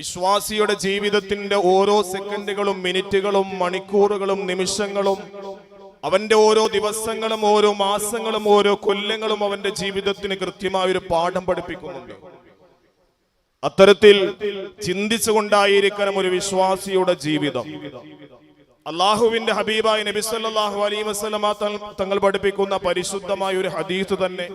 വിശ്വാസിയുടെ ജീവിതത്തിന്റെ ഓരോ സെക്കൻഡുകളും മിനിറ്റുകളും മണിക്കൂറുകളും നിമിഷങ്ങളും അവന്റെ ഓരോ ദിവസങ്ങളും ഓരോ മാസങ്ങളും ഓരോ കൊല്ലങ്ങളും അവന്റെ ജീവിതത്തിന് കൃത്യമായൊരു പാഠം പഠിപ്പിക്കുന്നുണ്ട്. അത്തരത്തിൽ ചിന്തിച്ചുകൊണ്ടായിരിക്കണം ഒരു വിശ്വാസിയുടെ ജീവിതം. അള്ളാഹുവിന്റെ ഹബീബായ നബി സല്ലല്ലാഹു അലൈഹി വസല്ലമ തങ്ങൾ പഠിപ്പിക്കുന്ന പരിശുദ്ധമായ ഒരു ഹദീസ് തന്നെ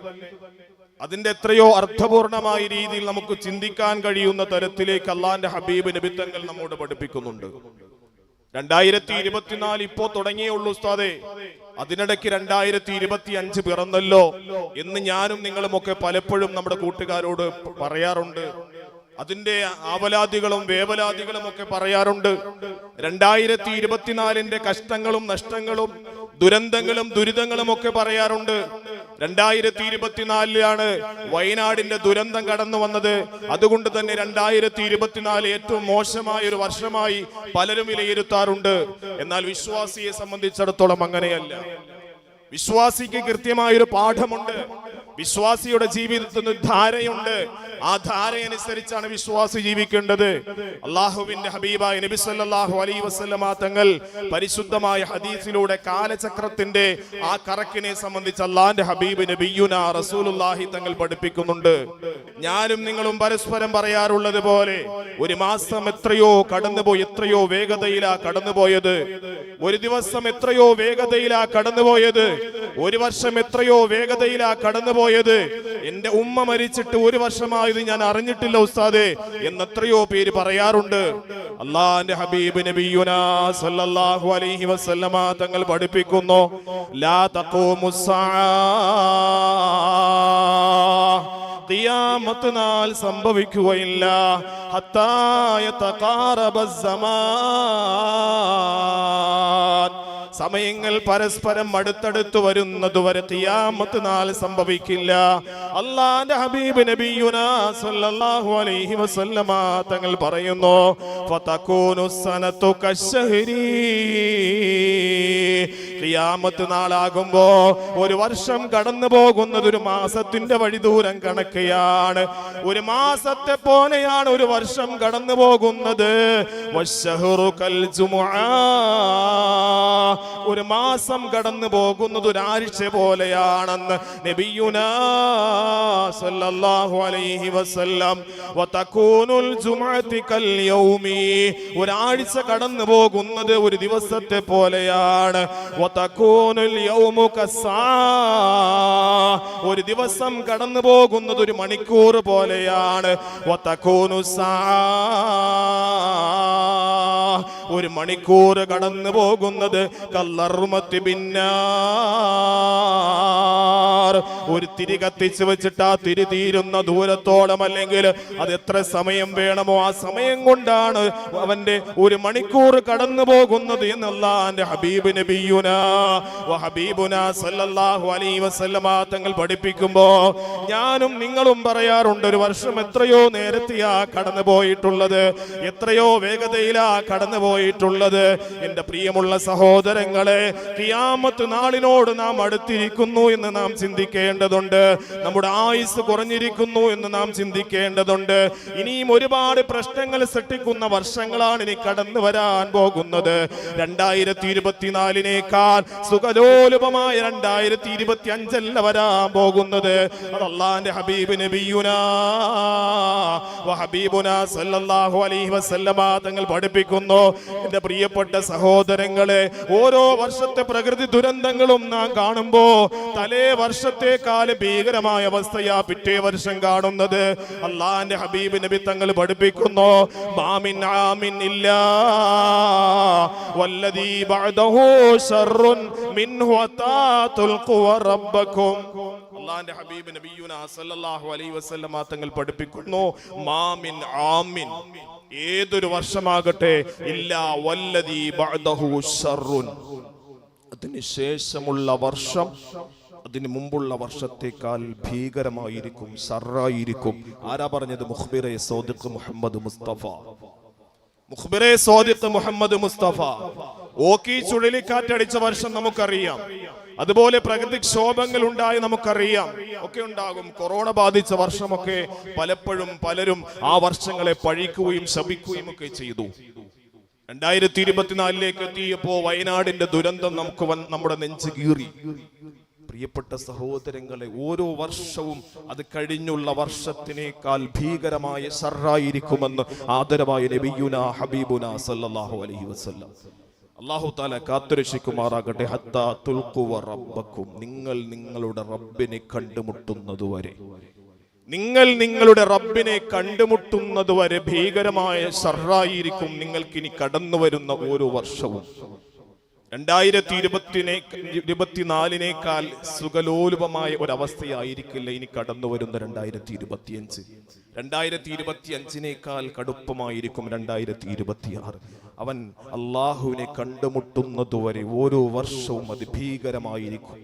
അതിന്റെ എത്രയോ അർത്ഥപൂർണമായ രീതിയിൽ നമുക്ക് ചിന്തിക്കാൻ കഴിയുന്ന തരത്തിലേക്ക് അള്ളാന്റെ ഹബീബ് നബി തങ്ങൾ നമ്മോട് പഠിപ്പിക്കുന്നുണ്ട്. 2024 ഇപ്പോ തുടങ്ങിയുള്ളൂ ഉസ്താദേ, അതിനിടയ്ക്ക് 2025 പിറന്നല്ലോ എന്ന് ഞാനും നിങ്ങളുമൊക്കെ പലപ്പോഴും നമ്മുടെ കൂട്ടുകാരോട് പറയാറുണ്ട്. അതിന്റെ ആവലാദികളും വേവലാദികളും ഒക്കെ പറയാറുണ്ട്. 2024 കഷ്ടങ്ങളും നഷ്ടങ്ങളും ദുരന്തങ്ങളും ദുരിതങ്ങളും ഒക്കെ പറയാറുണ്ട്. 2024 വയനാടിന്റെ ദുരന്തം കടന്നു വന്നത്. അതുകൊണ്ട് തന്നെ 2024 ഏറ്റവും മോശമായ ഒരു വർഷമായി പലരും വിലയിരുത്താറുണ്ട്. എന്നാൽ വിശ്വാസിയെ സംബന്ധിച്ചിടത്തോളം അങ്ങനെയല്ല. വിശ്വാസിക്ക് കൃത്യമായൊരു പാഠമുണ്ട്. വിശ്വാസിയുടെ ജീവിതത്തിന് ധാരയുണ്ട്. ആ ധാരയനുസരിച്ചാണ് വിശ്വാസി ജീവിക്കേണ്ടത്. അള്ളാഹുവിന്റെ ഹബീബായ നബി സല്ലല്ലാഹു അലൈഹി വസല്ലമ തങ്ങൾ പരിശുദ്ധമായ ഹദീസിലൂടെ കാലചക്രത്തിന്റെ ആ കറക്കിനെ സംബന്ധിച്ച് അള്ളാന്റെ ഹബീബ് നബിയുനാ റസൂലുള്ളാഹി തങ്ങൾ പഠിപ്പിക്കുന്നുണ്ട്. ഞാനും നിങ്ങളും പരസ്പരം പറയാറുള്ളത് പോലെ ഒരു മാസം എത്രയോ കടന്നുപോയി, എത്രയോ വേഗതയിലാ കടന്നുപോയത്. ഒരു ദിവസം എത്രയോ വേഗതയിലാ കടന്നുപോയത്. ഒരു വർഷം എത്രയോ വേഗതയിലാ കടന്നുപോയത്. എന്റെ ഉമ്മ മരിച്ചിട്ട് ഒരു വർഷമായത് ഞാൻ അറിഞ്ഞിട്ടില്ല ഉസ്താദേ എന്നെത്രയോ പേര് പറയാറുണ്ട്. അള്ളാന്റെ ഹബീബ് നബിയുനാ സല്ലല്ലാഹു അലൈഹി വസല്ലമ തങ്ങൾ പഠിപ്പിക്കുന്നു, ലാ തഖൂമുസ്സാ, ഖിയാമത്ത് നാൾ സംഭവിക്കുകയില്ല, ഹത്താ യതഖാറബസ് സമാൻ, സമയങ്ങൾ പരസ്പരം അടുത്തടുത്ത് വരുന്നതുവരെ ഖിയാമത്ത് നാൾ സംഭവിക്കില്ല. അല്ലാഹുവിന്റെ ഹബീബ് നബിയുനാ സല്ലല്ലാഹു അലൈഹി വസല്ലമ തങ്ങൾ പറയുന്നു, ഫതകൂനു സനതു കശ്ശഹരി, ഖിയാമത്ത് നാളാകുമ്പോ ഒരു വർഷം കടന്നു പോകുന്നത് ഒരു മാസത്തിന്റെ വഴി ദൂരം കണക്കെയാണ്. ഒരു മാസത്തെ പോലെയാണ് ഒരു വർഷം കടന്നു പോകുന്നത്. വശഹറു കൽ ജുമുഅ, ഒരു മാസം കടന്നു പോകുന്നത് ഒരാഴ്ച പോലെയാണെന്ന് നബിയുനാ സല്ലല്ലാഹു അലൈഹി വസല്ലം. വതകൂനുൽ ജുമുഅതി കൽ യൗമി, ഒരാഴ്ച കടന്നു പോകുന്നത് ഒരു ദിവസത്തെ പോലെയാണ്. വതകൂനുൽ യൗമു കസ്സാ, ഒരു ദിവസം കടന്നു പോകുന്നത് ഒരു മണിക്കൂർ പോലെയാണ്. വതകൂനുസ്സാ, ഒരു മണിക്കൂർ കടന്നു പോകുന്നത് കല്ലർമത്തി ബിന്നാർ, ഒരു തിരി കത്തിച്ച് വെച്ചിട്ട് ആ തിരി തീരുന്ന ദൂരത്തോളം അല്ലെങ്കിൽ അത് എത്ര സമയം വേണമോ ആ സമയം കൊണ്ടാണ് അവന്റെ ഒരു മണിക്കൂർ കടന്നു പോകുന്നത് എന്നുള്ള ഹബീബ് നബിയുനാ വ ഹബീബുനാ സല്ലല്ലാഹു അലൈഹി വസല്ലമ തങ്ങൾ പഠിപ്പിക്കുമ്പോ ഞാനും നിങ്ങളും പറയാറുണ്ട്, ഒരു വർഷം എത്രയോ നേരത്തെയാ കടന്നു പോയിട്ടുള്ളത്, എത്രയോ വേഗതയിലാ കടന്നു പോയിട്ടുള്ളത്. എന്റെ പ്രിയമുള്ള സഹോദരങ്ങളെ, ഖിയാമത്ത് നാളിനോട് നാം അടുത്തിരിക്കുന്നു എന്ന് നാം ചിന്തിക്കേണ്ടതുണ്ട്. നമ്മുടെ ആയുസ് കുറഞ്ഞിരിക്കുന്നു എന്ന് നാം ചിന്തിക്കേണ്ടതുണ്ട്. ഇനിയും ഒരുപാട് പ്രശ്നങ്ങൾ സൃഷ്ടിക്കുന്ന വർഷങ്ങളാണ് ഇനി കടന്നു വരാൻ പോകുന്നത്. 2024 സുഖലോലുപമായ 2025 വരാൻ പോകുന്നത്. അത് അല്ലാഹുവിന്റെ ഹബീബ് നബിയുനാ വ ഹബീബുനാ സല്ലല്ലാഹു അലൈഹി വസല്ലമ തങ്ങൾ പഠിപ്പിക്കുന്നു. എന്റെ പ്രിയപ്പെട്ട സഹോദരങ്ങളെ, ഓരോ വർഷത്തെ പ്രകൃതി ദുരന്തങ്ങളും നാം കാണുമ്പോ തലേ വർഷത്തെക്കാൾ ഭീകരമായ അവസ്ഥയാ പിറ്റേ വർഷം കാണുന്നത്. അല്ലാഹുവിന്റെ ഹബീബ് നബി തങ്ങൾ പഠിപ്പിക്കുന്നു, മാമിൻ ആമിൻ ഇല്ലാ വല്ലദീ ബഅദഹു ശർറുൻ മിൻഹു അതാതുൽഖു റബ്ബക്കും. അല്ലാഹുവിന്റെ ഹബീബ് നബിയുനാ സല്ലല്ലാഹു അലൈഹി വസല്ലമ തങ്ങൾ പഠിപ്പിക്കുന്നു, മാമിൻ ആമിൻ, ഏതൊരു വർഷമാകട്ടെ, ഇല്ലാ വല്ലദീ ബഅദഹു ശർറുൻ, അതിന് ശേഷമുള്ള വർഷം അതിന് മുമ്പുള്ള വർഷത്തേക്കാൾ ഭീകരമായിരിക്കും, ഷർറായിരിക്കും. ആരാ പറഞ്ഞത്? മുഖ്ബിറെ സ്വാദിഖ് മുഹമ്മദ് മുസ്തഫ. മുഖ്ബിറെ സ്വാദിഖ് മുഹമ്മദ് മുസ്തഫ. ഓക്കി ചുഴലിക്കാറ്റടിച്ച വർഷം നമുക്കറിയാം. അതുപോലെ പ്രകൃതിക്ഷോഭങ്ങൾ ഉണ്ടായി നമുക്കറിയാം, ഒക്കെ ഉണ്ടാകും. കൊറോണ ബാധിച്ച വർഷമൊക്കെ പലപ്പോഴും പലരും ആ വർഷങ്ങളെ പഴിക്കുകയും ശപിക്കുകയും ഒക്കെ ചെയ്തു. 2024 എത്തിയപ്പോ വയനാടിന്റെ ദുരന്തം നമ്മുടെ നെഞ്ച് കീറി. പ്രിയപ്പെട്ട സഹോദരങ്ങളെ, ഓരോ വർഷവും അത് കഴിഞ്ഞുള്ള വർഷത്തിനേക്കാൾ ഭീകരമായ ശർറായിരിക്കുമെന്ന് ആദരവായ നബിയുനാ ഹബീബുനാ സല്ലല്ലാഹു അലൈഹി വസല്ലം. അല്ലാഹു തആല കാത്തുരക്ഷിക്കുമാറാകട്ടെ. ഹത്താ തുൽഖു റബ്ബക്കും, നിങ്ങൾ നിങ്ങളുടെ റബ്ബിനെ കണ്ടുമുട്ടുന്നതുവരെ, നിങ്ങൾ നിങ്ങളുടെ റബ്ബിനെ കണ്ടുമുട്ടുന്നതുവരെ ഭീകരമായ ശർറായിരിക്കും നിങ്ങൾക്കിനി കടന്നു വരുന്ന ഓരോ വർഷവും. 2024 സുഖലോലുപമായ ഒരവസ്ഥയായിരിക്കില്ല ഇനി കടന്നു വരുന്ന 2025. 2025 കടുപ്പമായിരിക്കും 2026. അവൻ അള്ളാഹുവിനെ കണ്ടുമുട്ടുന്നതുവരെ ഓരോ വർഷവും അതിഭീകരമായിരിക്കും.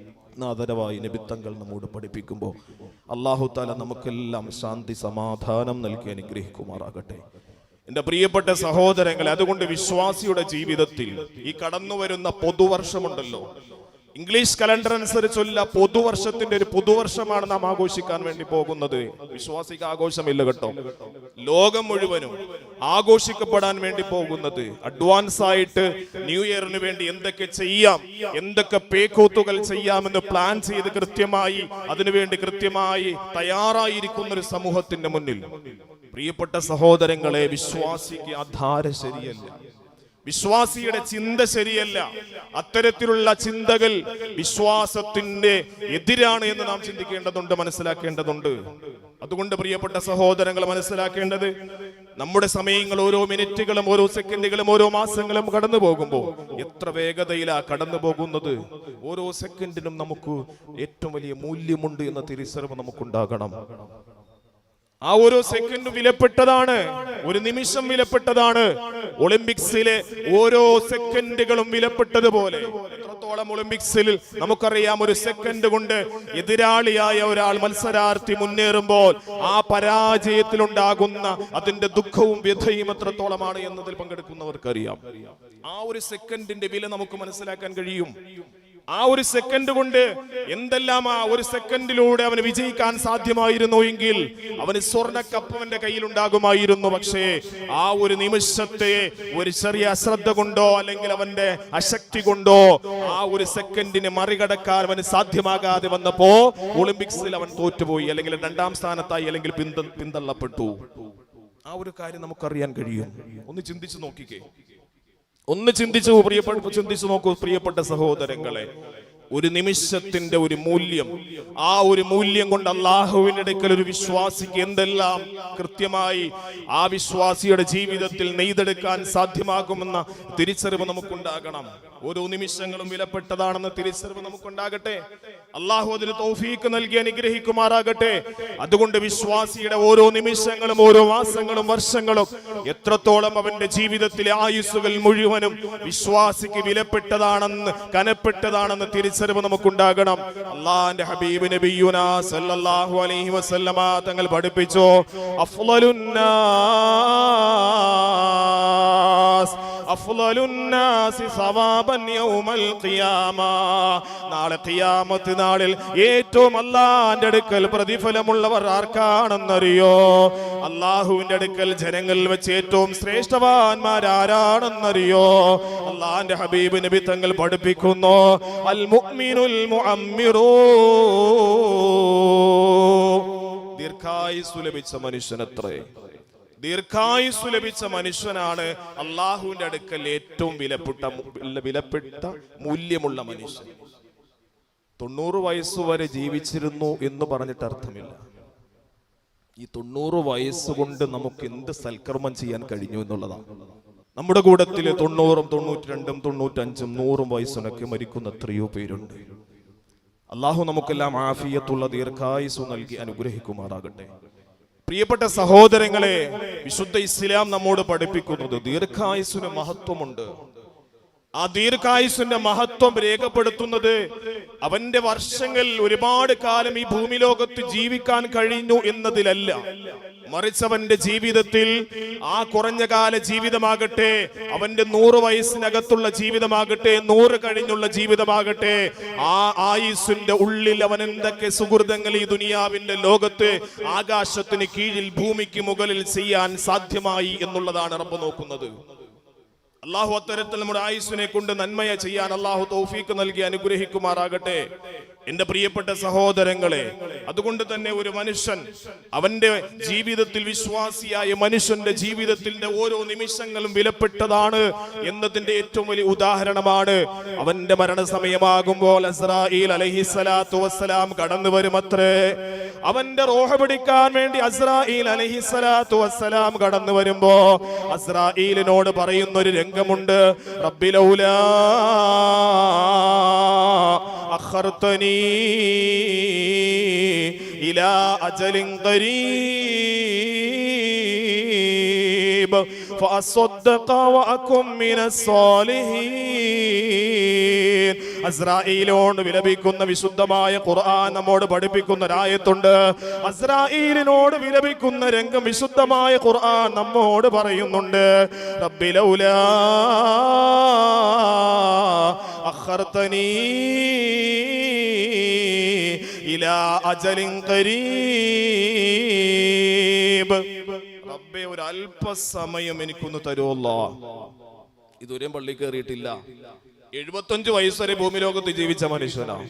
ആദരവായി നബിത്തങ്ങൾ നമ്മോട് പഠിപ്പിക്കുമ്പോൾ അല്ലാഹു തആല നമുക്കെല്ലാം ശാന്തി സമാധാനം നൽകി അനുഗ്രഹിക്കുമാറാകട്ടെ. എന്റെ പ്രിയപ്പെട്ട സഹോദരങ്ങളെ, അതുകൊണ്ട് വിശ്വാസിയുടെ ജീവിതത്തിൽ ഈ കടന്നു വരുന്ന പുതുവർഷമുണ്ടല്ലോ, ഇംഗ്ലീഷ് കലണ്ടർ അനുസരിച്ചുള്ള പുതുവർഷത്തിന്റെ ഒരു പുതുവർഷമാണ് നാം ആഘോഷിക്കാൻ വേണ്ടി പോകുന്നത്. വിശ്വാസിക്ക് ആഘോഷമില്ല കേട്ടോ, ലോകം മുഴുവനും ആഘോഷിക്കപ്പെടാൻ വേണ്ടി പോകുന്നത്. അഡ്വാൻസ് ആയിട്ട് ന്യൂ ഇയറിന് വേണ്ടി എന്തൊക്കെ ചെയ്യാം, എന്തൊക്കെ പേക്കൂത്തുകൾ ചെയ്യാമെന്ന് പ്ലാൻ ചെയ്ത് കൃത്യമായി അതിനുവേണ്ടി കൃത്യമായി തയ്യാറായിരിക്കുന്ന ഒരു സമൂഹത്തിന്റെ മുന്നിൽ പ്രിയപ്പെട്ട സഹോദരങ്ങളെ, വിശ്വാസിക്ക് ആ ധാര ശരിയല്ല, വിശ്വാസിയുടെ ചിന്ത ശരിയല്ല. അത്തരത്തിലുള്ള ചിന്തകൾ വിശ്വാസത്തിന്റെ എതിരാണ് എന്ന് നാം ചിന്തിക്കേണ്ടതുണ്ട്, മനസ്സിലാക്കേണ്ടതുണ്ട്. അതുകൊണ്ട് പ്രിയപ്പെട്ട സഹോദരങ്ങൾ മനസ്സിലാക്കേണ്ടത്, നമ്മുടെ സമയങ്ങൾ ഓരോ മിനിറ്റുകളും ഓരോ സെക്കൻഡുകളും ഓരോ മാസങ്ങളും കടന്നു പോകുമ്പോൾ എത്ര വേഗതയിലാ കടന്നു പോകുന്നത്. ഓരോ സെക്കൻഡിനും നമുക്ക് ഏറ്റവും വലിയ മൂല്യമുണ്ട് എന്ന തിരിച്ചറിവ് നമുക്കുണ്ടാകണം. ആ ഓരോ സെക്കൻഡും വിലപ്പെട്ടതാണ്, ഒരു നിമിഷം വിലപ്പെട്ടതാണ്. ഒളിമ്പിക്സിലെ ഓരോ സെക്കൻഡുകളും വിലപ്പെട്ടതുപോലെ എത്രത്തോളം ഒളിമ്പിക്സിൽ നമുക്കറിയാം, ഒരു സെക്കൻഡ് കൊണ്ട് എതിരാളിയായ ഒരാൾ മത്സരാർത്ഥി മുന്നേറുമ്പോൾ ആ പരാജയത്തിലുണ്ടാകുന്ന അതിന്റെ ദുഃഖവും വ്യഥയും എത്രത്തോളമാണ് എന്നതിൽ പങ്കെടുക്കുന്നവർക്കറിയാം. ആ ഒരു സെക്കൻഡിന്റെ വില നമുക്ക് മനസ്സിലാക്കാൻ കഴിയും. ആ ഒരു സെക്കൻഡ് കൊണ്ട് എന്തെല്ലാം ആ ഒരു സെക്കൻഡിലൂടെ അവന് വിജയിക്കാൻ സാധ്യമായിരുന്നു എങ്കിൽ അവന് സ്വർണ്ണ കപ്പ് അവന്റെ കയ്യിലുണ്ടാകുമായിരുന്നു. പക്ഷേ ആ ഒരു നിമിഷത്തെ ഒരു ചെറിയ അശ്രദ്ധ കൊണ്ടോ അല്ലെങ്കിൽ അവന്റെ അശക്തി കൊണ്ടോ ആ ഒരു സെക്കൻഡിനെ മറികടക്കാൻ അവന് സാധ്യമാകാതെ വന്നപ്പോ ഒളിമ്പിക്സിൽ അവൻ തോറ്റുപോയി, അല്ലെങ്കിൽ 2ാം സ്ഥാനത്തായി, അല്ലെങ്കിൽ പിന്തള്ളപ്പെട്ടു. ആ ഒരു കാര്യം നമുക്കറിയാൻ കഴിയും. ഒന്ന് ചിന്തിച്ചു നോക്കിക്കേ, ഒന്ന് ചിന്തിച്ചു നോക്കൂ പ്രിയപ്പെട്ട സഹോദരങ്ങളെ. ഒരു നിമിഷത്തിന്റെ ഒരു മൂല്യം, ആ ഒരു മൂല്യം കൊണ്ട് അള്ളാഹുവിന്റെ അടുക്കൽ ഒരു വിശ്വാസിക്ക് എന്തെല്ലാം കൃത്യമായി ആ വിശ്വാസിയുടെ ജീവിതത്തിൽ നെയ്തെടുക്കാൻ സാധ്യമാകുമെന്ന തിരിച്ചറിവ് നമുക്കുണ്ടാകണം. ഓരോ നിമിഷങ്ങളും വിലപ്പെട്ടതാണെന്ന തിരിച്ചറിവ് നമുക്കുണ്ടാകട്ടെ. അള്ളാഹു അതിന് തൗഫീക്ക് നൽകി അനുഗ്രഹിക്കുമാറാകട്ടെ. അതുകൊണ്ട് വിശ്വാസിയുടെ ഓരോ നിമിഷങ്ങളും ഓരോ മാസങ്ങളും വർഷങ്ങളും എത്രത്തോളം അവന്റെ ജീവിതത്തിലെ ആയുസ്സുകൾ മുഴുവനും വിശ്വാസിക്ക് വിലപ്പെട്ടതാണെന്ന് കനപ്പെട്ടതാണെന്ന് തിരിച്ചറിവ് നമുക്കുണ്ടാകണം. അള്ളാഹുവിന്റെ ഹബീബ് നബിയുനാ സല്ലല്ലാഹു അലൈഹി വസല്ലമ തങ്ങൾ പഠിപ്പിച്ചു, അഫ്ളലുന്നാസി സവാബൻ യൗമൽ ഖിയാമ, നാളെ ഖിയാമത്ത് നാളിൽ ഏറ്റവും അല്ലാഹുവിന്റെ അടുക്കൽ പ്രതിഫലമുള്ളവർ ആർക്കാണെന്നറിയോ? അല്ലാഹുവിന്റെ അടുക്കൽ ജനങ്ങളിൽ വെച്ച് ഏറ്റവും ശ്രേഷ്ഠവാന്മാർ ആരാണെന്നറിയോ? അല്ലാഹുവിന്റെ ഹബീബ് നബി തങ്ങൾ പഠിപ്പിക്കുന്നു, അൽ മുഅ്മിനുൽ മുഅമ്മിറൂ, ദീർഘായുസ്സു ലഭിച്ച മനുഷ്യനത്രേ, ദീർഘായുസ്സു ലഭിച്ച മനുഷ്യനാണ് അള്ളാഹുവിന്റെ അടുക്കൽ ഏറ്റവും വിലപ്പെട്ട മൂല്യമുള്ള മനുഷ്യൻ. 90 വയസ്സുവരെ ജീവിച്ചിരുന്നു എന്ന് പറഞ്ഞിട്ട് അർത്ഥമില്ല. ഈ 90 വയസ്സുകൊണ്ട് നമുക്ക് എന്ത് സൽക്കർമ്മം ചെയ്യാൻ കഴിഞ്ഞു എന്നുള്ളതാണ്. നമ്മുടെ കൂട്ടത്തിൽ 90, 92, 95, 100 വയസ്സിനൊക്കെ മരിക്കുന്ന എത്രയോ പേരുണ്ട്. അള്ളാഹു നമുക്കെല്ലാം ആഫിയത്തുള്ള ദീർഘായുസ്സു നൽകി അനുഗ്രഹിക്കുമാറാകട്ടെ. പ്രിയപ്പെട്ട സഹോദരങ്ങളെ, വിശുദ്ധ ഇസ്ലാം നമ്മോട് പഠിപ്പിക്കുന്നത് ദീർഘായുസ്സിന് മഹത്വമുണ്ട്. ആ ദീർഘായുസ്സിന്റെ മഹത്വം രേഖപ്പെടുത്തുന്നത് അവന്റെ വർഷങ്ങൾ ഒരുപാട് കാലം ഈ ഭൂമി ലോകത്ത് ജീവിക്കാൻ കഴിഞ്ഞു എന്നതിലല്ല, മറിച്ച് അവന്റെ ജീവിതത്തിൽ ആ കുറഞ്ഞ കാല ജീവിതമാകട്ടെ, അവന്റെ 100 വയസ്സിനകത്തുള്ള ജീവിതമാകട്ടെ, 100 കഴിഞ്ഞുള്ള ജീവിതമാകട്ടെ, ആ ആയുസ്സിന്റെ ഉള്ളിൽ അവൻ എന്തൊക്കെ സുഹൃതങ്ങൾ ഈ ദുനിയാവിന്റെ ലോകത്ത് ആകാശത്തിന് കീഴിൽ ഭൂമിക്ക് മുകളിൽ ചെയ്യാൻ സാധ്യമായി എന്നുള്ളതാണ് റബ്ബ് നോക്കുന്നത്. അള്ളാഹു അത്തരത്തിൽ നമ്മുടെ ആയുസ്സിനെ കൊണ്ട് നന്മയെ ചെയ്യാൻ അള്ളാഹു തൗഫീക്ക് നൽകി അനുഗ്രഹിക്കുമാറാകട്ടെ. എന്റെ പ്രിയപ്പെട്ട സഹോദരങ്ങളെ, അതുകൊണ്ട് തന്നെ ഒരു മനുഷ്യൻ അവന്റെ ജീവിതത്തിൽ, വിശ്വാസിയായ മനുഷ്യന്റെ ജീവിതത്തിന്റെ ഓരോ നിമിഷങ്ങളും വിലപ്പെട്ടതാണ് എന്നതിന്റെ ഏറ്റവും വലിയ ഉദാഹരണമാണ് അവന്റെ മരണസമയമാകുമ്പോൾ അസ്രായീൽ അലൈഹിസ്സലാത്തു വസ്സലാം കടന്നു വരുമത്രേ. അവന്റെ റൂഹ് പിടിക്കാൻ വേണ്ടി അസ്രായീൽ അലൈഹിസ്സലാത്തു വസ്സലാം കടന്നു വരുമ്പോ അസ്രായീലിനോട് പറയുന്ന ഒരു രംഗമുണ്ട്, റബ്ബി ലൗലാ അഖർതനി ഇലാ അജലിൻ ഖരീബ് ഫഅസ്സദ്ദഖ വഅകും മിനസ് സാലിഹീൻ. അസ്രായീലോട് വിലപിക്കുന്ന വിശുദ്ധമായ ഖുർആൻ നമ്മോട് പഠിപ്പിക്കുന്ന ഒരായത്തുണ്ട്. അസ്രായീലിനോട് വിലപിക്കുന്ന രംഗം വിശുദ്ധമായ ഖുർആൻ നമ്മോട് പറയുന്നുണ്ട്, റബ്ബി ലൗലാ അഖർതനി ഇലാ അജലിൻ ഖരീബ്. റബ്ബേ, ഒരു അല്പസമയം എനിക്കൊന്ന് തരുമല്ലോ. ഇതുവരെ പള്ളി കയറിയിട്ടില്ല. 75 വയസ്സ് വരെ ഭൂമി ലോകത്ത് ജീവിച്ച മനുഷ്യനാണ്.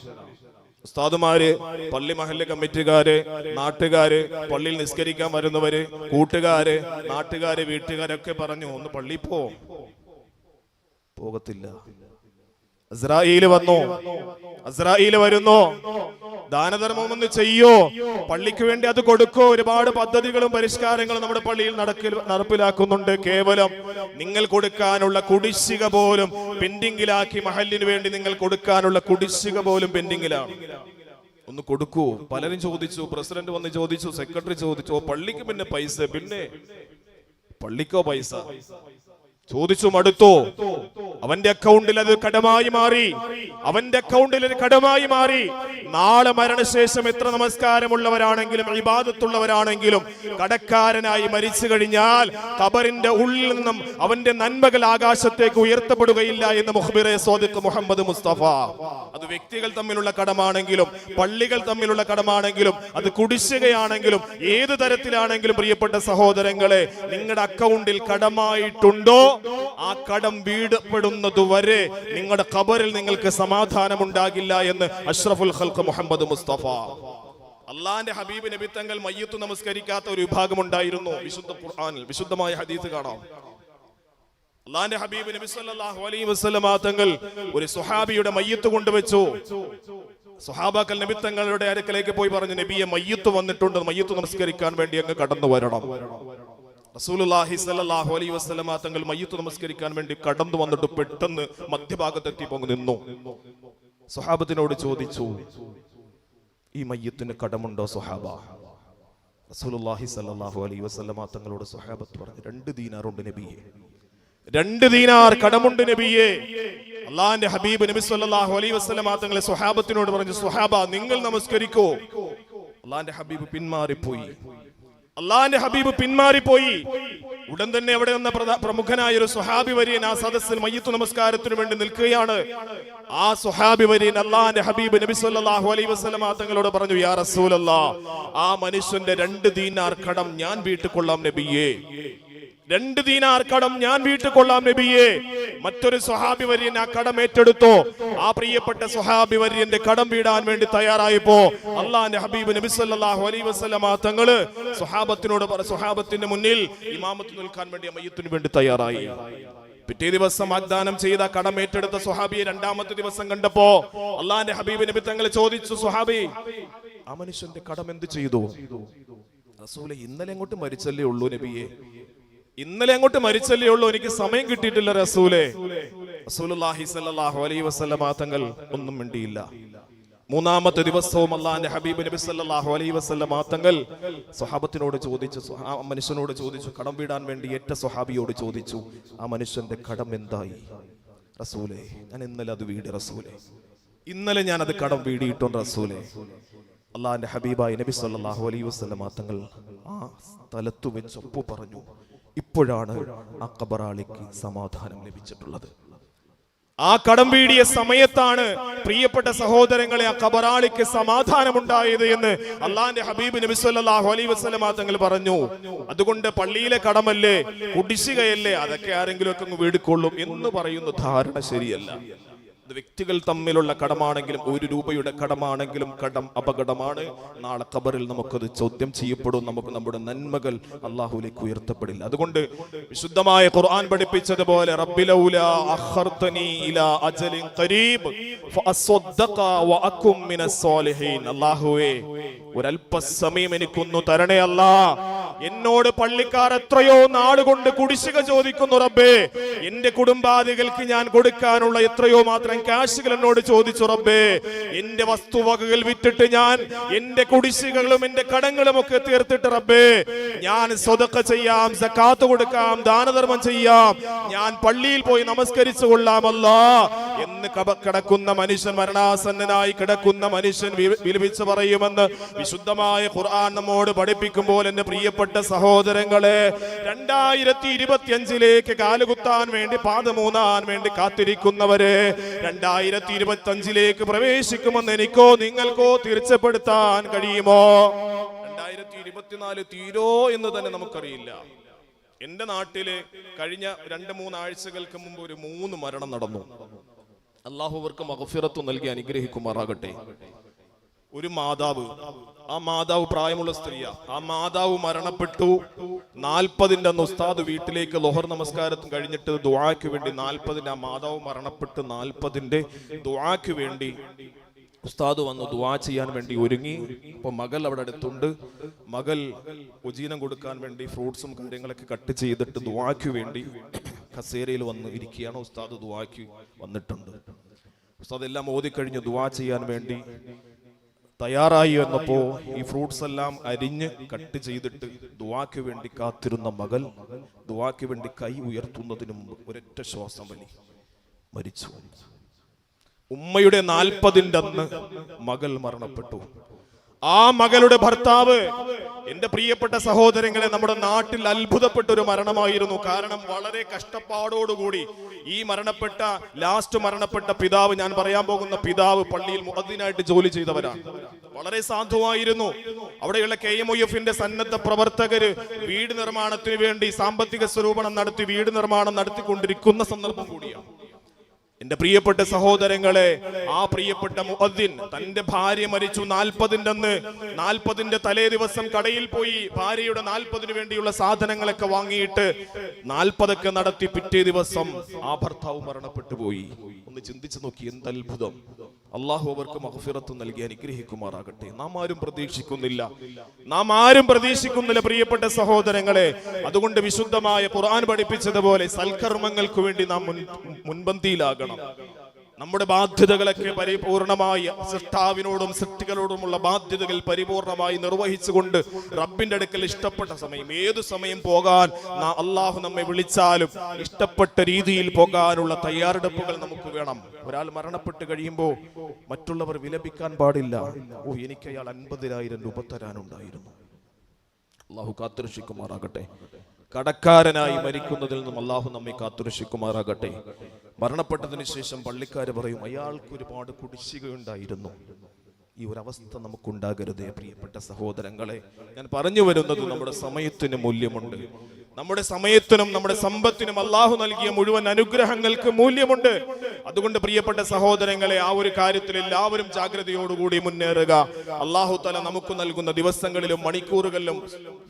ഉസ്താദുമാര്, പള്ളി മഹല്ല് കമ്മിറ്റിക്കാര്, നാട്ടുകാര്, പള്ളിയിൽ നിസ്കരിക്കാൻ വരുന്നവര്, കൂട്ടുകാര്, നാട്ടുകാര്, വീട്ടുകാരൊക്കെ പറഞ്ഞു, ഒന്ന് പള്ളി പോകത്തില്ല. അസ്രായീൽ വന്നു. അസ്രായീൽ വരുന്നു, ദാനധർമ്മം ഒന്ന് ചെയ്യോ, പള്ളിക്ക് വേണ്ടി അത് കൊടുക്കോ. ഒരുപാട് പദ്ധതികളും പരിഷ്കാരങ്ങളും നമ്മുടെ പള്ളിയിൽ നടപ്പിലാക്കുന്നുണ്ട്. കേവലം നിങ്ങൾ കൊടുക്കാനുള്ള കുടിശ്ശിക പോലും പെൻഡിങ്ങിലാക്കി. മഹല്ലിന് വേണ്ടി നിങ്ങൾ കൊടുക്കാനുള്ള കുടിശ്ശിക പോലും പെൻഡിങ്ങിലാണ്. ഒന്ന് കൊടുക്കൂ. പലരും ചോദിച്ചു, പ്രസിഡന്റ് വന്ന് ചോദിച്ചു, സെക്രട്ടറി ചോദിച്ചു, പള്ളിക്ക് പിന്നെ പൈസ, പിന്നെ പള്ളിക്കോ പൈസ ചോദിച്ചു മടുത്തോ. അവന്റെ അക്കൗണ്ടിൽ അത് കടമായി മാറി. അവന്റെ അക്കൗണ്ടിൽ ഒരു കടമായി മാറി. നാളെ മരണശേഷം എത്ര നമസ്കാരമുള്ളവരാണെങ്കിലും ഇബാദത്തുള്ളവരാണെങ്കിലും കടക്കാരനായി മരിച്ചു കഴിഞ്ഞാൽ ഖബറിന്റെ ഉള്ളിൽ നിന്നും അവന്റെ നന്മകൾ ആകാശത്തേക്ക് ഉയർത്തപ്പെടുകയില്ല എന്ന് മുഖ്ബിറെ സ്വാദിഖ് മുഹമ്മദ് മുസ്തഫ. അത് വ്യക്തികൾ തമ്മിലുള്ള കടമാണെങ്കിലും പള്ളികൾ തമ്മിലുള്ള കടമാണെങ്കിലും അത് കുടിശ്ശികയാണെങ്കിലും ഏത് തരത്തിലാണെങ്കിലും, പ്രിയപ്പെട്ട സഹോദരങ്ങളെ, നിങ്ങളുടെ അക്കൗണ്ടിൽ കടമായിട്ടുണ്ടോ, ആ കടം വീടപ്പെടുന്നതുവരെ നിങ്ങളുടെ ഖബറിൽ നിങ്ങൾക്ക് സമാധാനം ഉണ്ടാകില്ല എന്ന് അഷ്റഫുൽ ഖൽഖ് മുഹമ്മദ് മുസ്തഫ. അള്ളാന്റെ ഹബീബ് നബി തങ്ങൾ മയ്യത്ത് നമസ്കരിക്കാത്ത ഒരു വിഭാഗം ഉണ്ടായിരുന്നു. വിശുദ്ധ ഖുർആനിൽ വിശുദ്ധമായ ഹദീസ് കാണാം. അള്ളാന്റെ ഹബീബ് നബി സല്ലല്ലാഹു അലൈഹി വസല്ലം തങ്ങൾ ഒരു സ്വഹാബിയുടെ മയ്യത്ത് കൊണ്ടുവച്ചു. സ്വഹാബാക്കൾ നബി തങ്ങളുടെ അടുക്കലേക്ക് പോയി പറഞ്ഞു, നബിയെ, മയ്യത്ത് വന്നിട്ടുണ്ട്, മയ്യത്ത് നമസ്കരിക്കാൻ വേണ്ടി അങ്ങ് കടന്നു വരണം. റസൂലുള്ളാഹി സ്വല്ലല്ലാഹു അലൈഹി വസല്ലം തങ്ങൾ മയ്യത്ത് നമസ്കരിക്കാൻ വേണ്ടി കടന്നു വന്നിട്ട് പെട്ടെന്ന് മധ്യഭാഗത്തെത്തിയപ്പോൾ നിന്നു. സ്വഹാബത്തിനോട് ചോദിച്ചു, ഈ മയ്യത്തിന് കടമുണ്ടോ സ്വഹാബ? റസൂലുള്ളാഹി സ്വല്ലല്ലാഹു അലൈഹി വസല്ലം തങ്ങളോട് സ്വഹാബത്ത് പറഞ്ഞു, 2 ദീനാർ ഉണ്ട് നബിയെ, 2 ദീനാർ കടമുണ്ട് നബിയെ. അള്ളാന്റെ ഹബീബ് നബി സല്ലല്ലാഹു അലൈഹി വസല്ലം തങ്ങളെ സ്വഹാബത്തിനോട് പറഞ്ഞു, സ്വഹാബ നിങ്ങൾ നമസ്കരിക്കോ. അള്ളാന്റെ ഹബീബ് പിന്മാറിപ്പോയി. ഉടൻ തന്നെ അവിടെ വന്ന പ്രമുഖനായ ഒരു സ്വഹാബി വര്യൻ ആ സദസ്സിൽ മയ്യിത്ത് നമസ്കാരത്തിന് വേണ്ടി നിൽക്കുകയാണ്. ആ സ്വഹാബി വര്യൻ അള്ളാന്റെ ഹബീബ് നബി സല്ലല്ലാഹു അലൈഹി വസല്ലം തങ്ങളോട് പറഞ്ഞു, യാ റസൂലല്ലാഹ്, ആ മനുഷ്യന്റെ 2 ദീനാർ കടം ഞാൻ വീട്ടിക്കൊള്ളാം നബിയേ. 2 ദീനാർ കടം ഞാൻ വീട്ടിക്കൊള്ളാം നബിയേ. മറ്റൊരു സ്വഹാബി വര്യൻ ആ കടം ഏറ്റെടുത്തോ. ആ പ്രിയപ്പെട്ട സ്വഹാബി വര്യന്റെ കടം വീടാൻ വേണ്ടി തയ്യാറായപ്പോ അള്ളാന്റെ ഹബീബ് നബി സല്ലല്ലാഹു അലൈഹി വസല്ലം തങ്ങള് സ്വഹാബത്തിന്റെ മുന്നിൽ ഇമാമത്ത് നിൽക്കാൻ വേണ്ടി മയ്യത്തിന് വേണ്ടി തയ്യാറായി. പിറ്റേ ദിവസം വാഗ്ദാനം ചെയ്ത കടം ഏറ്റെടുത്ത സ്വഹാബിയെ 2ാമത്തെ ദിവസം കണ്ടപ്പോ അള്ളാന്റെ ഹബീബ് നബി തങ്ങൾ ചോദിച്ചു, സ്വഹാബി, ആ മനുഷ്യന്റെ കടം എന്ത് ചെയ്തു? റസൂലേ, ഇന്നലെ അങ്ങോട്ട് മരിച്ചല്ലേ ഉള്ളൂ നബിയെ, ഇന്നലെ അങ്ങോട്ട് മരിച്ചല്ലേ ഉള്ളൂ, എനിക്ക് സമയം കിട്ടിയിട്ടില്ല റസൂലേ. റസൂലുള്ളാഹി സ്വല്ലല്ലാഹു അലൈഹി വസല്ലം തങ്ങൾ ഒന്നും മിണ്ടിയില്ല. 3ാമത്തെ ദിവസവും അല്ലാഹുവിന്റെ ഹബീബ് നബി സല്ലല്ലാഹു അലൈഹി വസല്ലം തങ്ങൾ സ്വഹാബത്തിനോട് ചോദിച്ചു, ആ മനുഷ്യനോട് ചോദിച്ചു, കടം വീടാൻ വേണ്ടി ഏറ്റ സ്വഹാബിയോട് ചോദിച്ചു, ആ മനുഷ്യന്റെ കടം എന്തായി? റസൂലേ, ഞാൻ ഇന്നലെ അത് വീടി റസൂലേ, ഇന്നലെ ഞാൻ അത് കടം വീടിയിട്ടുണ്ട് റസൂലേ. അള്ളാഹിന്റെ ഹബീബായ നബി സല്ലല്ലാഹു അലൈഹി വസല്ലം തങ്ങൾ ആ സ്ഥലത്തു വെച്ച് ഒപ്പു പറഞ്ഞു, ഇപ്പോഴാണ് ആ ഖബറാളിക്ക് സമാധാനം ലഭിച്ചിട്ടുള്ളത്. ആ കടം വീടിയ സമയത്താണ് പ്രിയപ്പെട്ട സഹോദരങ്ങളെ ആ ഖബറാളിക്ക് സമാധാനമുണ്ടായത് എന്ന് അള്ളാഹിന്റെ ഹബീബ് നബി സല്ലല്ലാഹു അലൈഹി വസല്ലം തങ്ങൾ പറഞ്ഞു. അതുകൊണ്ട് പള്ളിയിലെ കടമല്ലേ, കുടിശ്ശികയല്ലേ, അതൊക്കെ ആരെങ്കിലും ഒക്കെ അങ്ങ് വീടിക്കൊള്ളും എന്ന് പറയുന്ന ധാരണ ശരിയല്ല. വ്യക്തികൾ തമ്മിലുള്ള കടമാണെങ്കിലും 1 രൂപയുടെ കടമാണെങ്കിലും കടം അപകടമാണ്. നാളെ ഖബറിൽ നമുക്കത് ചോദ്യം ചെയ്യപ്പെടും. നമുക്ക് നമ്മുടെ നന്മകൾ അല്ലാഹുവിലേക്ക് ഉയർത്തപ്പെടില്ല. അതുകൊണ്ട് വിശുദ്ധമായ ഖുർആൻ പഠിപ്പിച്ചതുപോലെ റബ്ബി ലൗലാ അഖർതനി ഇലാ അജലിൻ ഖരീബ് ഫഅസ്വദ്ദഖ വഅകും മിനസ് സ്വാലിഹീൻ. അല്ലാഹുവേ, ഒരല്പസമയം എനിക്കൊന്നു തരണേ അല്ലാ. എന്നോട് പള്ളിക്കാർ എത്രയോ നാളുകൊണ്ട് കുടിശ്ശിക ചോദിക്കുന്നു റബ്ബേ. എന്റെ കുടുംബാദികൾക്ക് ഞാൻ കൊടുക്കാനുള്ള എത്രയോ മാത്രം കാശുകൾ എന്നോട് ചോദിച്ചു റബ്ബേ. എന്റെ വസ്തുവകകൾ വിറ്റിട്ട് ഞാൻ എന്റെ കുടിശ്ശികളും എന്റെ കടങ്ങളും ഒക്കെ തീർത്തിട്ട് റബ്ബേ ഞാൻ സ്വതക്ക ചെയ്യാം, സക്കാത്ത് കൊടുക്കാം, ദാനധർമ്മം ചെയ്യാം, ഞാൻ പള്ളിയിൽ പോയി നമസ്കരിച്ചു കൊള്ളാമല്ലാ എന്ന് കിടക്കുന്ന മനുഷ്യൻ, മരണാസന്നനായി കിടക്കുന്ന മനുഷ്യൻ വിലപിച്ച് പറയുമെന്ന് വിശുദ്ധമായ ഖുർആൻ നമ്മോട് പഠിപ്പിക്കുമ്പോൾ എന്റെ പ്രിയപ്പെട്ട സഹോദരങ്ങളെ, 2025 കാലുകുത്താൻ വേണ്ടി പാദമൂന്നാൻ വേണ്ടി കാത്തിരിക്കുന്നവരെ 2025 പ്രവേശിക്കുമെന്ന് എനിക്കോ നിങ്ങൾക്കോ തീർച്ചപ്പെടുത്താൻ കഴിയുമോ? 2024 തീരോ എന്ന് തന്നെ നമുക്കറിയില്ല. എന്റെ നാട്ടില് കഴിഞ്ഞ 2-3 ആഴ്ചകൾക്ക് മുമ്പ് ഒരു 3 മരണം നടന്നു. അല്ലാഹു അവർക്ക് മഗ്ഫിറത്ത് നൽകി അനുഗ്രഹിക്കുമാറാകട്ടെ. ഒരു മാതാവ്, ആ മാതാവ് പ്രായമുള്ള സ്ത്രീയാ. ആ മാതാവ് മരണപ്പെട്ടു. 40-ന്റെ അന്ന് ഉസ്താദ് വീട്ടിലേക്ക് ളുഹർ നമസ്കാരത്തും കഴിഞ്ഞിട്ട് ദുആക്ക് വേണ്ടി 40-ന്റെ ആ മാതാവ് മരണപ്പെട്ട് 40-ന്റെ ദുആക്ക് വേണ്ടി ഉസ്താദ് വന്നു ദുആ ചെയ്യാൻ വേണ്ടി ഒരുങ്ങി. അപ്പൊ മകൾ അവിടെ അടുത്തുണ്ട്. മകൾ ഉജീനം കൊടുക്കാൻ വേണ്ടി ഫ്രൂട്ട്സും കാര്യങ്ങളൊക്കെ കട്ട് ചെയ്തിട്ട് ദുആക്ക് വേണ്ടി കസേരയിൽ വന്ന് ഇരിക്കുകയാണ്. ഉസ്താദ് ദുആക്ക് വന്നിട്ടുണ്ട്. ഉസ്താദ് എല്ലാം ഓതിക്കഴിഞ്ഞ് ദുആ ചെയ്യാൻ വേണ്ടി തയ്യാറായി വന്നപ്പോ ഈ ഫ്രൂട്ട്സ് എല്ലാം അരിഞ്ഞ് കട്ട് ചെയ്തിട്ട് ദുആക്ക് വേണ്ടി കാത്തിരുന്ന മകൾ ദുആക്ക് വേണ്ടി കൈ ഉയർത്തുന്നതിന് മുമ്പ് ഒരൊറ്റ ശ്വാസം വലി മരിച്ചു. ഉമ്മയുടെ 40-ന്റെ അന്ന് മകൾ മരണപ്പെട്ടു. ആ മകളുടെ ഭർത്താവ്, എന്റെ പ്രിയപ്പെട്ട സഹോദരങ്ങളെ, നമ്മുടെ നാട്ടിൽ അത്ഭുതപ്പെട്ട ഒരു മരണമായിരുന്നു. കാരണം വളരെ കഷ്ടപ്പാടോടുകൂടി ഈ ലാസ്റ്റ് മരണപ്പെട്ട പിതാവ്, ഞാൻ പറയാൻ പോകുന്ന പിതാവ് പള്ളിയിൽ മുഅദ്ദിനായിട്ട് ജോലി ചെയ്തവരാണ്. വളരെ സാധുവായിരുന്നു. അവിടെയുള്ള KMOF-ന്റെ സന്നദ്ധ പ്രവർത്തകര് വീട് നിർമ്മാണത്തിന് വേണ്ടി സാമ്പത്തിക സ്വരൂപണം നടത്തി വീട് നിർമ്മാണം നടത്തിക്കൊണ്ടിരിക്കുന്ന സന്ദർഭം കൂടിയാണ്. എന്റെ പ്രിയപ്പെട്ട സഹോദരങ്ങളെ, ആ പ്രിയപ്പെട്ട മുഅദ്ദിൻ തന്റെ ഭാര്യ മരിച്ചു 40-ന്റെ അന്ന്, 40-ന്റെ തലേ ദിവസം കടയിൽ പോയി ഭാര്യയുടെ 40-ന് വേണ്ടിയുള്ള സാധനങ്ങളൊക്കെ വാങ്ങിയിട്ട് 40 നടത്തി പിറ്റേ ദിവസം ആ ഭർത്താവ് മരണപ്പെട്ടു പോയി. ഒന്ന് ചിന്തിച്ചു നോക്കി, എന്ത് അത്ഭുതം! അള്ളാഹു അവർക്ക് മഗ്ഫിറത്ത് നൽകി അനുഗ്രഹിക്കുമാറാകട്ടെ. നാം ആരും പ്രതീക്ഷിക്കുന്നില്ല പ്രിയപ്പെട്ട സഹോദരങ്ങളെ. അതുകൊണ്ട് വിശുദ്ധമായ ഖുർആൻ പഠിപ്പിച്ചതുപോലെ സൽക്കർമ്മങ്ങൾക്ക് വേണ്ടി നാം മുൻപന്തിയിലാകണം. നമ്മുടെ ബാധ്യതകളൊക്കെ പരിപൂർണമായി സൃഷ്ടാവിനോടും സൃഷ്ടികളോടുമുള്ള ബാധ്യതകൾ പരിപൂർണമായി നിർവഹിച്ചുകൊണ്ട് റബ്ബിന്റെ അടുക്കൽ ഇഷ്ടപ്പെട്ട സമയം, ഏതു സമയം പോകാൻ അള്ളാഹു നമ്മെ വിളിച്ചാലും ഇഷ്ടപ്പെട്ട രീതിയിൽ പോകാനുള്ള തയ്യാറെടുപ്പുകൾ നമുക്ക് വേണം. ഒരാൾ മരണപ്പെട്ട് കഴിയുമ്പോൾ മറ്റുള്ളവർ വിലപിക്കാൻ പാടില്ല. എനിക്ക് അയാൾ 50,000 രൂപ തരാനുണ്ടായിരുന്നു. അള്ളാഹു കാത്തുരക്ഷിക്കുമാറാകട്ടെ. കടക്കാരനായി മരിക്കുന്നതിൽ നിന്നും അള്ളാഹു നമ്മെ കാത്തുരക്ഷിക്കുമാറാകട്ടെ. മരണപ്പെട്ടതിന് ശേഷം പള്ളിക്കാര് പറയും, അയാൾക്ക് ഒരുപാട് കുടിശ്ശികയുണ്ടായിരുന്നു. ഈ ഒരു അവസ്ഥ നമുക്കുണ്ടാകരുതേ പ്രിയപ്പെട്ട സഹോദരങ്ങളെ. ഞാൻ പറഞ്ഞു വരുന്നത്, നമ്മുടെ സമയത്തിന് മൂല്യമുണ്ട്. നമ്മുടെ സമയത്തിനും നമ്മുടെ സമ്പത്തിനും അള്ളാഹു നൽകിയ മുഴുവൻ അനുഗ്രഹങ്ങൾക്ക് മൂല്യമുണ്ട്. അതുകൊണ്ട് പ്രിയപ്പെട്ട സഹോദരങ്ങളെ, ആ ഒരു കാര്യത്തിൽ എല്ലാവരും ജാഗ്രതയോടുകൂടി മുന്നേറുക. അള്ളാഹു തആല നമുക്ക് നൽകുന്ന ദിവസങ്ങളിലും മണിക്കൂറുകളിലും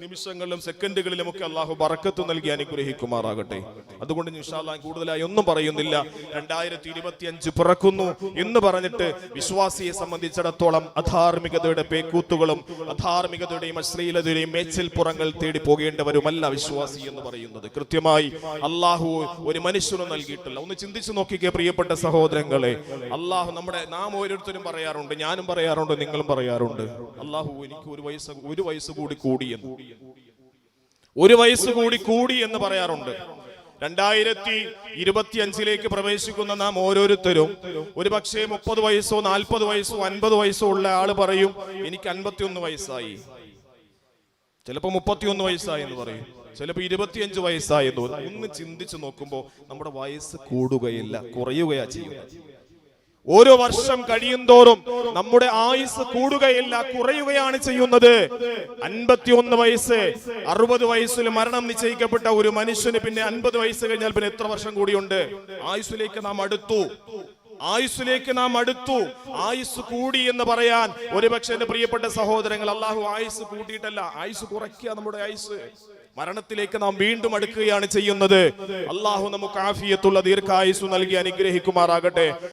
നിമിഷങ്ങളിലും സെക്കൻഡുകളിലും ഒക്കെ അള്ളാഹു ബറക്കത്ത് നൽകി അനുഗ്രഹിക്കുമാറാകട്ടെ. അതുകൊണ്ട് ഇൻഷാ അല്ലാഹ് കൂടുതലായി ഒന്നും പറയുന്നില്ല. 2025 പിറക്കുന്നു എന്ന് പറഞ്ഞിട്ട് വിശ്വാസിയെ സംബന്ധിച്ചിടത്തോളം അധാർമികതയുടെ പേക്കൂത്തുകളും അധാർമികതയുടെയും അശ്ലീലതയുടെയും മേച്ചിൽപ്പുറങ്ങൾ തേടി പോകേണ്ടവരുമല്ല വിശ്വാസി എന്ന് പറയുന്നത്. കൃത്യമായി അള്ളാഹു ഒരു മനുഷ്യനും നൽകിയിട്ടില്ല. ഒന്ന് ചിന്തിച്ചു നോക്കിക്കേ പ്രിയപ്പെട്ട സഹോദരങ്ങളെ. അള്ളാഹു നാം ഓരോരുത്തരും പറയാറുണ്ട്, ഞാനും പറയാറുണ്ട്, നിങ്ങളും പറയാറുണ്ട്, അള്ളാഹു എനിക്ക് ഒരു വയസ്സ് കൂടി കൂടി എന്ന് പറയാറുണ്ട്. 2025 പ്രവേശിക്കുന്ന നാം ഓരോരുത്തരും ഒരു പക്ഷേ 30 വയസ്സോ 40 വയസ്സോ 50 വയസ്സോ ഉള്ള ആള് പറയും എനിക്ക് 51 വയസ്സായി, ചിലപ്പോ 31 വയസ്സായി എന്ന് പറയും, ചിലപ്പോ 25 വയസ്സായി എന്ന് പറയും. ഒന്ന് ചിന്തിച്ചു നോക്കുമ്പോ നമ്മുടെ വയസ്സ് കൂടുകയില്ല, കുറയുകയാ ചെയ്യുന്നത്. ഓരോ വർഷം കഴിയും തോറും നമ്മുടെ ആയുസ് കൂടുകയില്ല, കുറയുകയാണ് ചെയ്യുന്നത്. 51 വയസ്സ്, 60 വയസ്സിൽ മരണം നിശ്ചയിക്കപ്പെട്ട ഒരു മനുഷ്യന് പിന്നെ 50 വയസ്സ് കഴിഞ്ഞാൽ പിന്നെ എത്ര വർഷം കൂടിയുണ്ട്? ആയുസ്സിലേക്ക് നാം അടുത്തു, ആയുസ്സിലേക്ക് നാം അടുത്തു. ആയുസ് കൂടി എന്ന് പറയാൻ ഒരുപക്ഷെ എന്റെ പ്രിയപ്പെട്ട സഹോദരങ്ങൾ, അള്ളാഹു ആയുസ് കൂട്ടിയിട്ടല്ല, ആയുസ് കുറയ്ക്കുക. നമ്മുടെ ആയുസ് മരണത്തിലേക്ക് നാം വീണ്ടും അടുക്കുകയാണ് ചെയ്യുന്നത്. അള്ളാഹു നമുക്ക് ആഫിയത്തുള്ള ദീർഘായുസ് നൽകി അനുഗ്രഹിക്കുമാറാകട്ടെ.